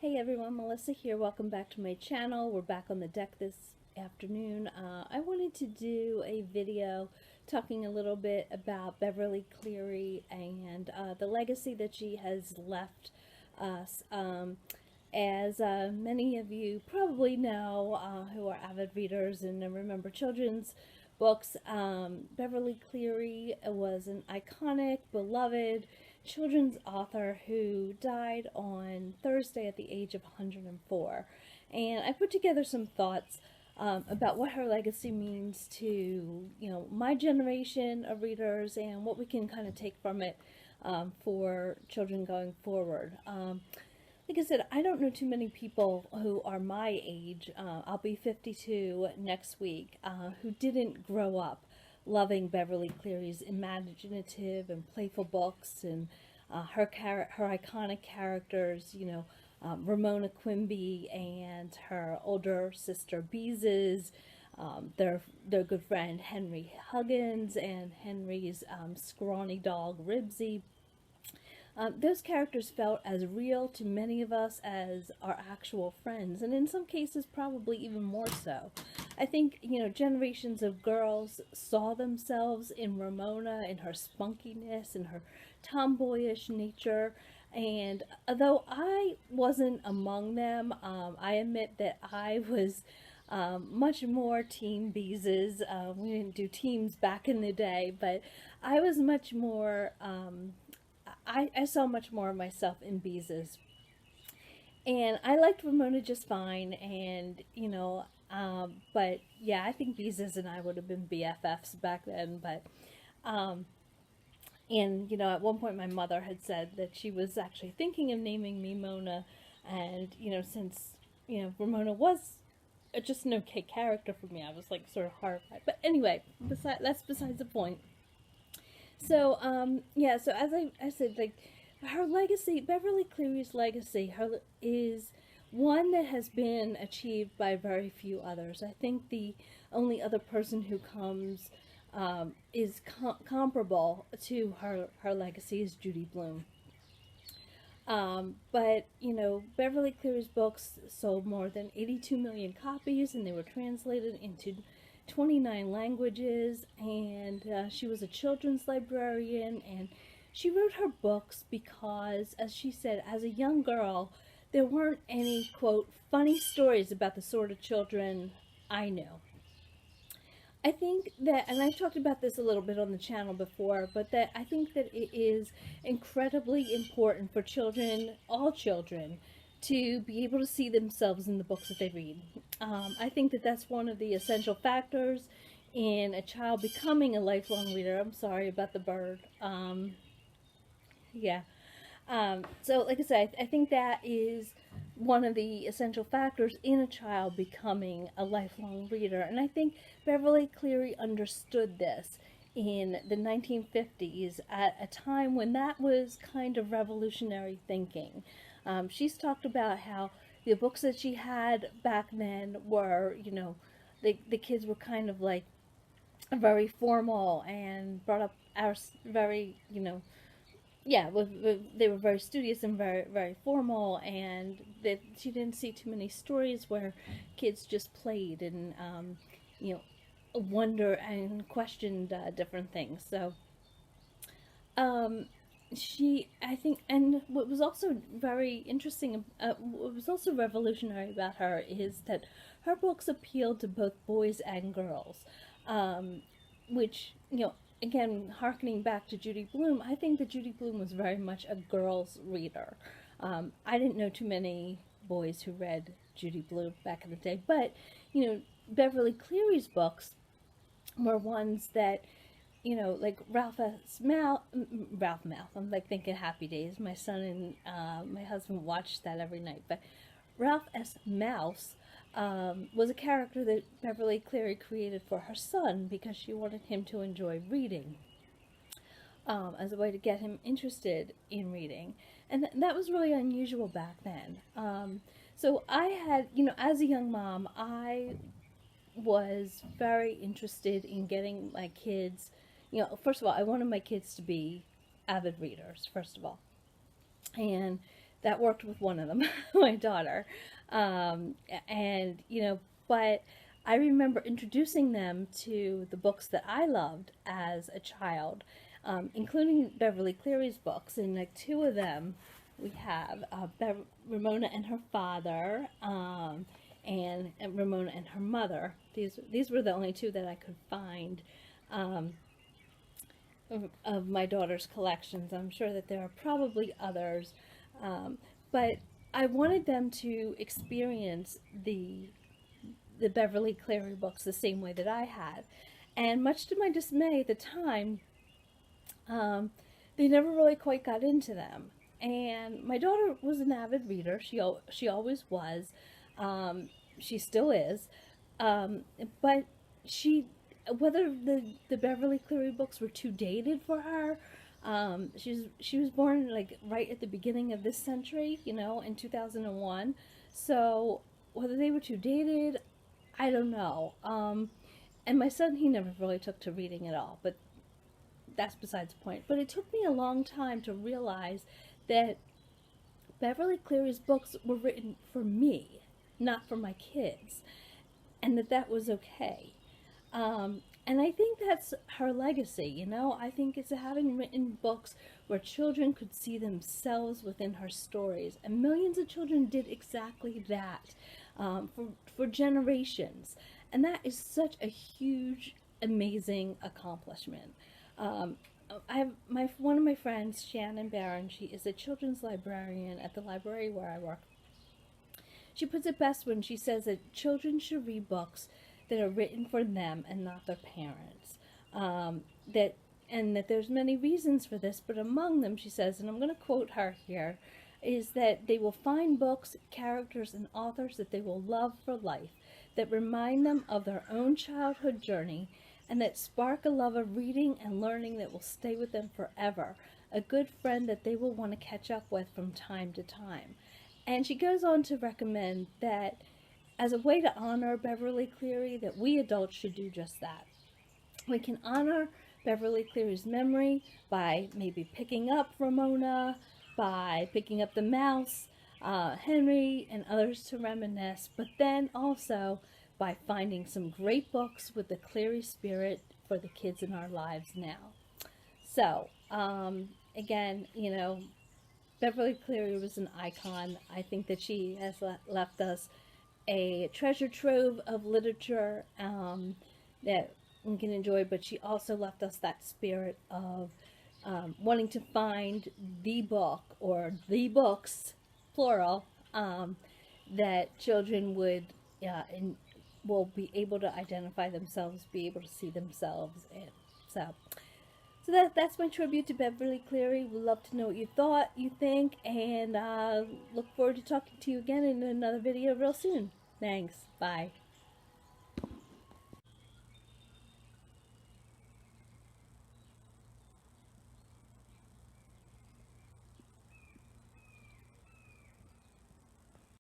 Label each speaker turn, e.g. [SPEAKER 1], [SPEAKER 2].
[SPEAKER 1] Hey everyone, Melissa here. Welcome back to my channel. We're back on the deck this afternoon. I wanted to do a video talking a little bit about Beverly Cleary and the legacy that she has left us. As many of you probably know who are avid readers and remember children's books, Beverly Cleary was an iconic, beloved children's author who died on Thursday at the age of 104. And I put together some thoughts about what her legacy means to, my generation of readers and what we can kind of take from it for children going forward. Like I said, I don't know too many people who are my age. I'll be 52 next week, who didn't grow up loving Beverly Cleary's imaginative and playful books and her iconic characters, Ramona Quimby and her older sister Beezus, their good friend Henry Huggins and Henry's scrawny dog Ribsy. Those characters felt as real to many of us as our actual friends, and in some cases probably even more so. I think, generations of girls saw themselves in Ramona, in her spunkiness, in her tomboyish nature, and although I wasn't among them, I admit that I was much more Team Beezus. We didn't do teams back in the day, but I was much more... I saw much more of myself in Beezus. And I liked Ramona just fine, and, but yeah, I think Beezus and I would have been BFFs back then, but, and, at one point my mother had said that she was actually thinking of naming me Mona, and, since, Ramona was just an okay character for me, I was, like, sort of horrified. But anyway, that's besides the point. So, yeah, so as I said, like, her legacy, Beverly Cleary's legacy, is one that has been achieved by very few others. I think the only other person who comes, is comparable to her legacy is Judy Blume. But, Beverly Cleary's books sold more than 82 million copies, and they were translated into 29 languages, and she was a children's librarian, and she wrote her books because, as she said, as a young girl, there weren't any, quote, funny stories about the sort of children I knew. I think that, and I've talked about this a little bit on the channel before, but that I think that it is incredibly important for children, all children, to be able to see themselves in the books that they read. I think that that's one of the essential factors in a child becoming a lifelong reader. I'm sorry about the bird. Yeah. So, like I said, I think that is one of the essential factors in a child becoming a lifelong reader. And I think Beverly Cleary understood this in the 1950s at a time when that was kind of revolutionary thinking. She's talked about how the books that she had back then were, the kids were kind of like very formal and brought up our very, yeah, they were very studious and very, very formal, and that she didn't see too many stories where kids just played and, wonder and questioned different things. So, I think, and what was also very interesting, what was also revolutionary about her is that her books appealed to both boys and girls, which, again, harkening back to Judy Blume, I think that Judy Blume was very much a girl's reader. I didn't know too many boys who read Judy Blume back in the day, but, Beverly Cleary's books were ones that, like Ralph Mouth, I'm like thinking Happy Days. My son and my husband watched that every night. But Ralph S. Mouse was a character that Beverly Cleary created for her son because she wanted him to enjoy reading as a way to get him interested in reading. And that was really unusual back then. So I had, as a young mom, I was very interested in getting my kids, first of all, I wanted my kids to be avid readers, first of all. And that worked with one of them, my daughter. Um, and, but I remember introducing them to the books that I loved as a child, including Beverly Cleary's books. And like two of them we have Ramona and her father, and Ramona and her mother. These were the only two that I could find um, of my daughter's collections. I'm sure that there are probably others, but I wanted them to experience the Beverly Cleary books the same way that I had. And much to my dismay at the time, they never really quite got into them. And my daughter was an avid reader. She always was. She still is. But she, whether the Beverly Cleary books were too dated for her, she was born like right at the beginning of this century, in 2001. So whether they were too dated, I don't know. And my son, he never really took to reading at all, but that's besides the point. But it took me a long time to realize that Beverly Cleary's books were written for me, not for my kids, and that was okay. And I think that's her legacy, I think it's having written books where children could see themselves within her stories. And millions of children did exactly that for generations. And that is such a huge, amazing accomplishment. I have one of my friends, Shannon Barron. She is a children's librarian at the library where I work. She puts it best when she says that children should read books that are written for them and not their parents. That there's many reasons for this, but among them, she says, and I'm going to quote her here, is that they will find books, characters, and authors that they will love for life, that remind them of their own childhood journey, and that spark a love of reading and learning that will stay with them forever, a good friend that they will want to catch up with from time to time. And she goes on to recommend that as a way to honor Beverly Cleary, that we adults should do just that. We can honor Beverly Cleary's memory by maybe picking up Ramona, by picking up the mouse, Henry, and others to reminisce, but then also by finding some great books with the Cleary spirit for the kids in our lives now. So, again, Beverly Cleary was an icon. I think that she has left us a treasure trove of literature that we can enjoy, but she also left us that spirit of wanting to find the book or the books, plural, that children would will be able to identify themselves, be able to see themselves in. So that's my tribute to Beverly Cleary. We'd love to know what you think, and look forward to talking to you again in another video real soon. Thanks. Bye.